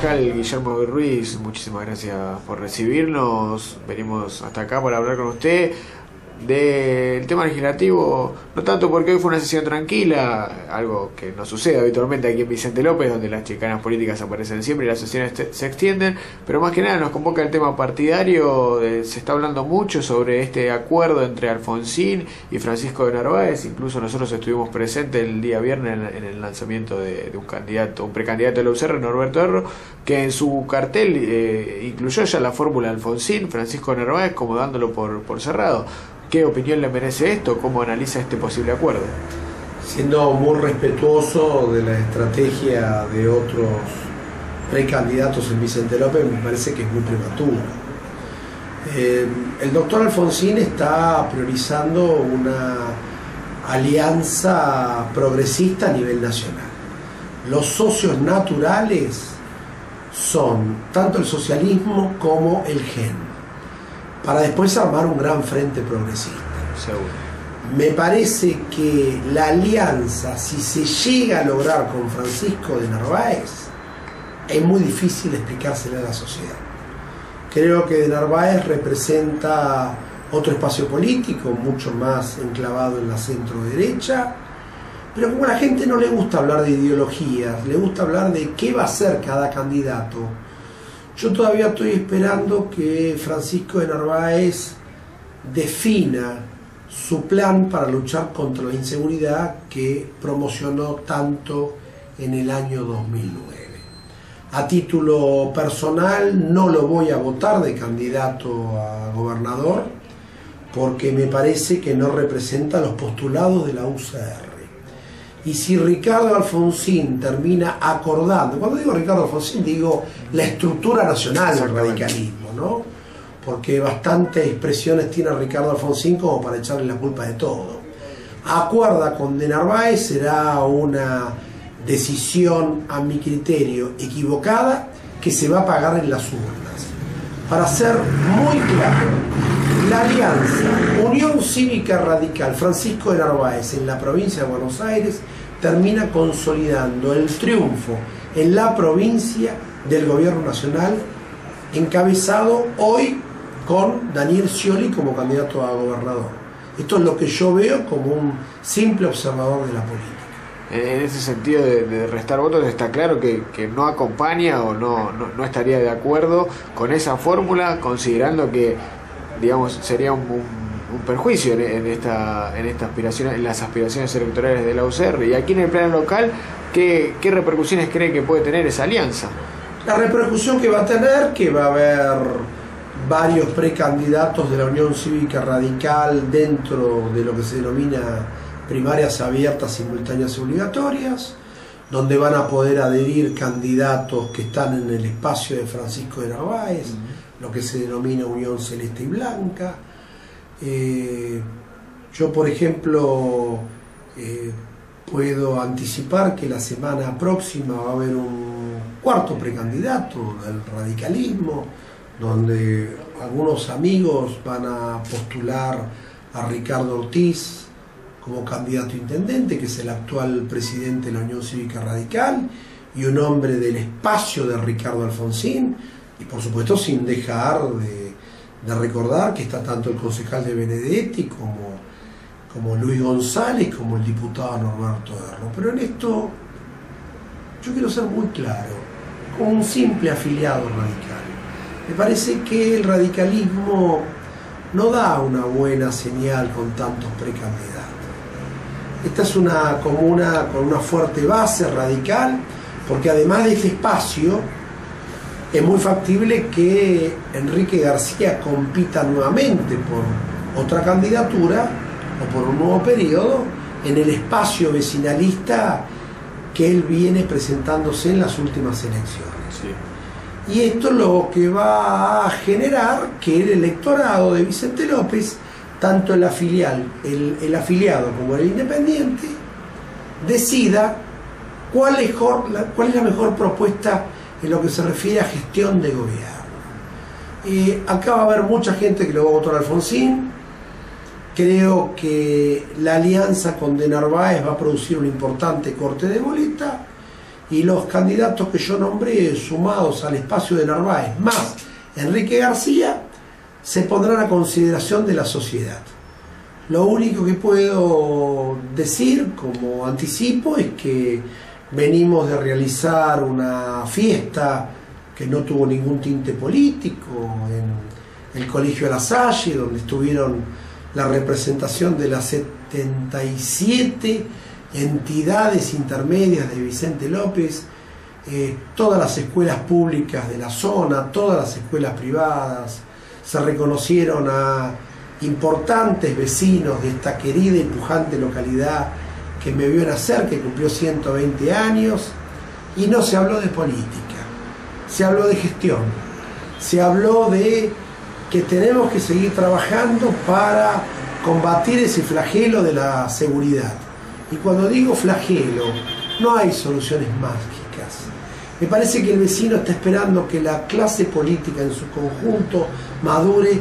concejal Guillermo Ruiz, muchísimas gracias por recibirnos. Venimos hasta acá para hablar con usted del tema legislativo, no tanto porque hoy fue una sesión tranquila, algo que no sucede habitualmente aquí en Vicente López, donde las chicanas políticas aparecen siempre y las sesiones se extienden, pero más que nada nos convoca el tema partidario. Se está hablando mucho sobre este acuerdo entre Alfonsín y Francisco de Narváez. Incluso nosotros estuvimos presentes el día viernes en el lanzamiento de un precandidato de la UCR, Norberto Erro, que en su cartel incluyó ya la fórmula Alfonsín, Francisco de Narváez, como dándolo por cerrado. ¿Qué opinión le merece esto? ¿Cómo analiza este posible acuerdo? Siendo muy respetuoso de la estrategia de otros precandidatos en Vicente López, me parece que es muy prematuro. El doctor Alfonsín está priorizando una alianza progresista a nivel nacional. Los socios naturales son tanto el socialismo como el GEN, para después armar un gran frente progresista. Seguro. Me parece que la alianza, si se llega a lograr con Francisco de Narváez, es muy difícil explicársela a la sociedad. Creo que de Narváez representa otro espacio político, mucho más enclavado en la centro-derecha, pero como a la gente no le gusta hablar de ideologías, le gusta hablar de qué va a hacer cada candidato. Yo todavía estoy esperando que Francisco de Narváez defina su plan para luchar contra la inseguridad que promocionó tanto en el año 2009. A título personal no lo voy a votar de candidato a gobernador porque me parece que no representa los postulados de la UCR. Y si Ricardo Alfonsín termina acordando, cuando digo Ricardo Alfonsín digo la estructura nacional del radicalismo, ¿no? Porque bastantes expresiones tiene Ricardo Alfonsín como para echarle la culpa de todo. Acuerda con de Narváez, será una decisión a mi criterio equivocada que se va a pagar en las urnas. Para ser muy claro, la alianza Unión Cívica Radical Francisco de Narváez en la provincia de Buenos Aires termina consolidando el triunfo en la provincia del gobierno nacional, encabezado hoy con Daniel Scioli como candidato a gobernador. Esto es lo que yo veo como un simple observador de la política. En ese sentido de restar votos, está claro que no acompaña o no estaría de acuerdo con esa fórmula, considerando que, digamos, sería un perjuicio en esta aspiración, en las aspiraciones electorales de la UCR. Y aquí en el plano local, ¿qué repercusiones cree que puede tener esa alianza? La repercusión que va a tener, que va a haber varios precandidatos de la Unión Cívica Radical dentro de lo que se denomina primarias abiertas, simultáneas y obligatorias, donde van a poder adherir candidatos que están en el espacio de Francisco de Narváez, lo que se denomina Unión Celeste y Blanca. Yo, por ejemplo, puedo anticipar que la semana próxima va a haber un cuarto precandidato del radicalismo, donde algunos amigos van a postular a Ricardo Ortiz como candidato a intendente, que es el actual presidente de la Unión Cívica Radical, y un hombre del espacio de Ricardo Alfonsín, y por supuesto sin dejar de recordar que está tanto el concejal de Benedetti como Luis González, como el diputado Norberto Erro. Pero en esto yo quiero ser muy claro, como un simple afiliado radical. Me parece que el radicalismo no da una buena señal con tantos precandidatos. Esta es una comuna con una fuerte base radical, porque además de este espacio, es muy factible que Enrique García compita nuevamente por otra candidatura o por un nuevo periodo en el espacio vecinalista que él viene presentándose en las últimas elecciones. Sí. Y esto es lo que va a generar que el electorado de Vicente López, tanto el afiliado como el independiente, decida cuál es la mejor propuesta en lo que se refiere a gestión de gobierno. Acá va a haber mucha gente que lo va a votar a Alfonsín. Creo que la alianza con de Narváez va a producir un importante corte de boleta Y los candidatos que yo nombré, sumados al espacio de Narváez, más Enrique García, se pondrán a consideración de la sociedad. Lo único que puedo decir como anticipo es que venimos de realizar una fiesta que no tuvo ningún tinte político en el Colegio La Salle, donde estuvieron la representación de las 77 entidades intermedias de Vicente López, todas las escuelas públicas de la zona, todas las escuelas privadas. Se reconocieron a importantes vecinos de esta querida y pujante localidad que me vio nacer, que cumplió 120 años, y no se habló de política, se habló de gestión, se habló de que tenemos que seguir trabajando para combatir ese flagelo de la seguridad. Y cuando digo flagelo, no hay soluciones mágicas. Me parece que el vecino está esperando que la clase política en su conjunto madure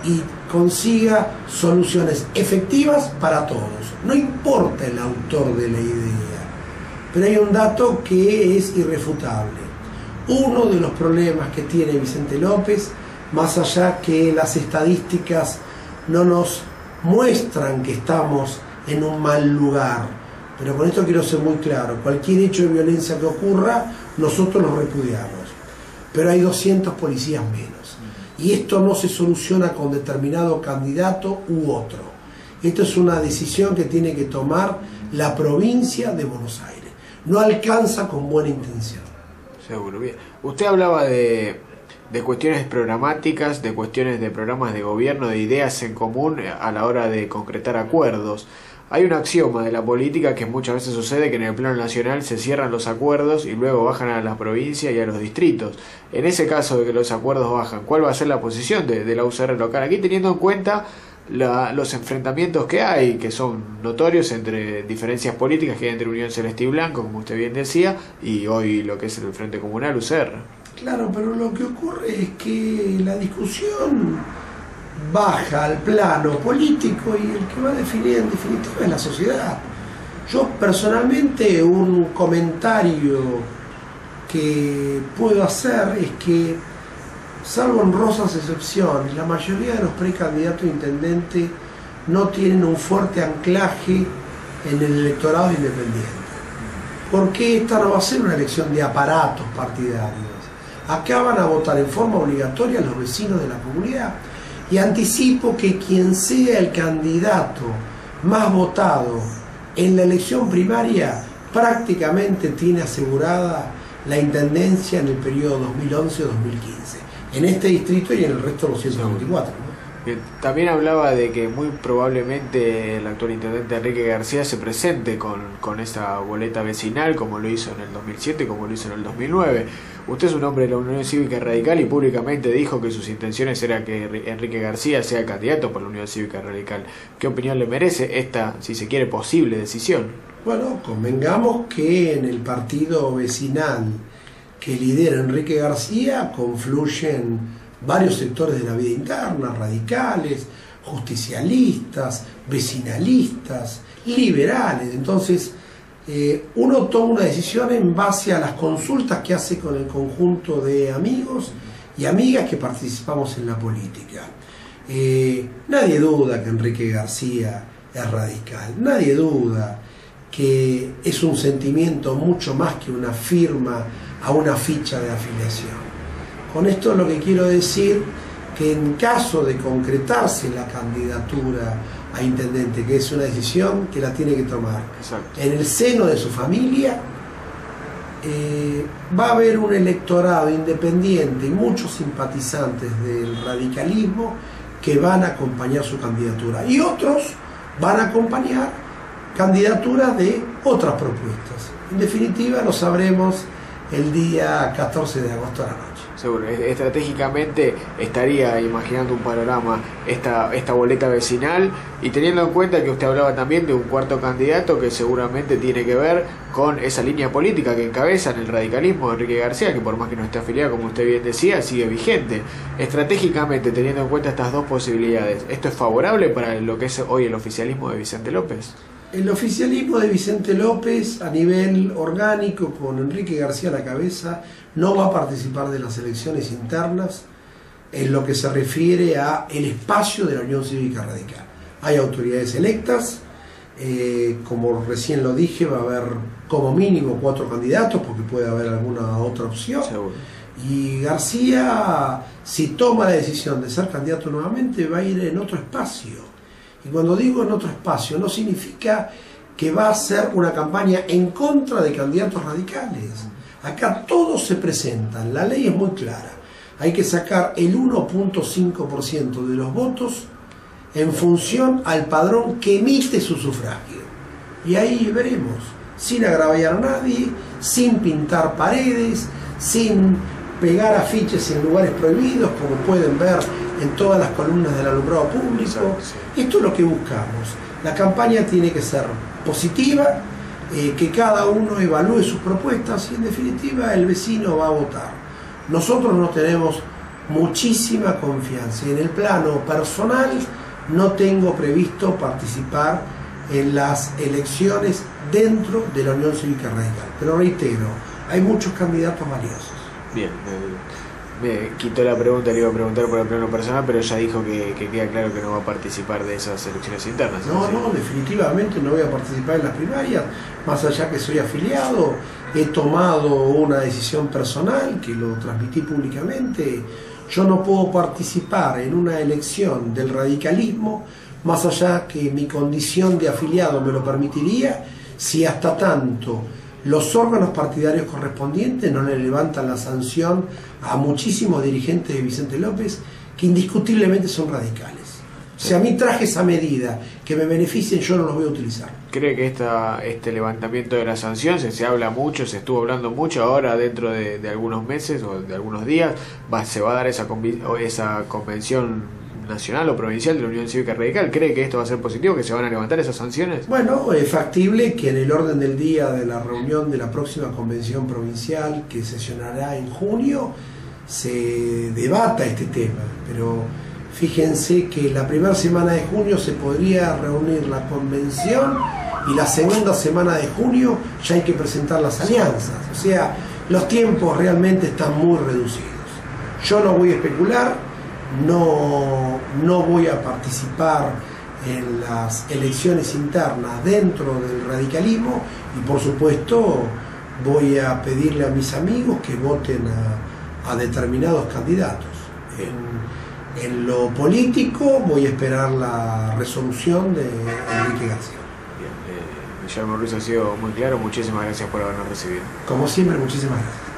y consiga soluciones efectivas para todos. No importa el autor de la idea, pero hay un dato que es irrefutable. Uno de los problemas que tiene Vicente López, más allá que las estadísticas no nos muestran que estamos en un mal lugar, pero con esto quiero ser muy claro: cualquier hecho de violencia que ocurra, nosotros lo repudiamos, pero hay 200 policías menos, y esto no se soluciona con determinado candidato u otro. Esto es una decisión que tiene que tomar la provincia de Buenos Aires. No alcanza con buena intención. Seguro, bien. Usted hablaba de cuestiones programáticas, de cuestiones de programas de gobierno, de ideas en común a la hora de concretar acuerdos. Hay un axioma de la política que muchas veces sucede, que en el plano nacional se cierran los acuerdos y luego bajan a las provincias y a los distritos. En ese caso de que los acuerdos bajan, ¿cuál va a ser la posición de la UCR local? Aquí, teniendo en cuenta los enfrentamientos que hay, que son notorios entre diferencias políticas que hay entre Unión Celeste y Blanco, como usted bien decía, y hoy lo que es el Frente Comunal UCR. Claro, pero lo que ocurre es que la discusión baja al plano político y el que va a definir en definitiva es la sociedad. Yo personalmente, un comentario que puedo hacer es que, salvo honrosas excepciones, la mayoría de los precandidatos a intendente no tienen un fuerte anclaje en el electorado independiente. Porque esta no va a ser una elección de aparatos partidarios. Acá van a votar en forma obligatoria los vecinos de la comunidad. Y anticipo que quien sea el candidato más votado en la elección primaria prácticamente tiene asegurada la intendencia en el periodo 2011 o 2015, en este distrito y en el resto de los 124, ¿no? Bien. También hablaba de que muy probablemente el actual intendente Enrique García se presente con esa boleta vecinal, como lo hizo en el 2007 y como lo hizo en el 2009. Usted es un hombre de la Unión Cívica Radical y públicamente dijo que sus intenciones era que Enrique García sea candidato por la Unión Cívica Radical. ¿Qué opinión le merece esta, si se quiere, posible decisión? Bueno, convengamos que en el partido vecinal que lidera Enrique García confluyen varios sectores de la vida interna: radicales, justicialistas, vecinalistas, liberales. Entonces, uno toma una decisión en base a las consultas que hace con el conjunto de amigos y amigas que participamos en la política. Nadie duda que Enrique García es radical, nadie duda que es un sentimiento mucho más que una firma a una ficha de afiliación. Con esto lo que quiero decir que en caso de concretarse la candidatura a intendente, que es una decisión que la tiene que tomar en el seno de su familia, va a haber un electorado independiente y muchos simpatizantes del radicalismo que van a acompañar su candidatura, y otros van a acompañar candidaturas de otras propuestas. En definitiva, lo sabremos el día 14 de agosto a la noche. Seguro, estratégicamente estaría imaginando un panorama esta boleta vecinal, y teniendo en cuenta que usted hablaba también de un cuarto candidato que seguramente tiene que ver con esa línea política que encabeza en el radicalismo de Enrique García, que por más que no esté afiliado, como usted bien decía, sigue vigente. Estratégicamente, teniendo en cuenta estas dos posibilidades, ¿esto es favorable para lo que es hoy el oficialismo de Vicente López? El oficialismo de Vicente López, a nivel orgánico, con Enrique García a la cabeza, no va a participar de las elecciones internas en lo que se refiere a el espacio de la Unión Cívica Radical. Hay autoridades electas, como recién lo dije, va a haber como mínimo 4 candidatos, porque puede haber alguna otra opción. Seguro. Y García, si toma la decisión de ser candidato nuevamente, va a ir en otro espacio. Y cuando digo en otro espacio, no significa que va a ser una campaña en contra de candidatos radicales. Acá todos se presentan, la ley es muy clara. Hay que sacar el 1.5% de los votos en función al padrón que emite su sufragio. Y ahí veremos, sin agraviar a nadie, sin pintar paredes, sin pegar afiches en lugares prohibidos, como pueden ver en todas las columnas del alumbrado público. Esto es lo que buscamos. La campaña tiene que ser positiva, que cada uno evalúe sus propuestas y en definitiva el vecino va a votar. Nosotros no tenemos muchísima confianza y en el plano personal no tengo previsto participar en las elecciones dentro de la Unión Cívica Radical. Pero reitero, hay muchos candidatos valiosos. Bien, me quitó la pregunta, le iba a preguntar por el plano personal, pero ya dijo que queda claro que no va a participar de esas elecciones internas. No, definitivamente no voy a participar en las primarias, más allá que soy afiliado, he tomado una decisión personal que lo transmití públicamente. Yo no puedo participar en una elección del radicalismo, más allá que mi condición de afiliado me lo permitiría, si hasta tanto los órganos partidarios correspondientes no le levantan la sanción a muchísimos dirigentes de Vicente López que indiscutiblemente son radicales. Si a mí traje esa medida que me beneficien, yo no los voy a utilizar. ¿Cree que este levantamiento de la sanción, se habla mucho, se estuvo hablando mucho, ahora dentro de algunos meses o de algunos días se va a dar esa convención nacional o provincial de la Unión Cívica Radical? ¿Cree que esto va a ser positivo, que se van a levantar esas sanciones? Bueno, es factible que en el orden del día de la reunión de la próxima convención provincial, que sesionará en junio, se debata este tema, pero fíjense que la primera semana de junio se podría reunir la convención y la segunda semana de junio ya hay que presentar las alianzas. O sea, los tiempos realmente están muy reducidos. Yo no voy a especular, no voy a participar en las elecciones internas dentro del radicalismo y por supuesto voy a pedirle a mis amigos que voten a determinados candidatos. En lo político voy a esperar la resolución de Enrique García. Bien, Guillermo Ruiz ha sido muy claro, muchísimas gracias por habernos recibido. Como siempre, muchísimas gracias.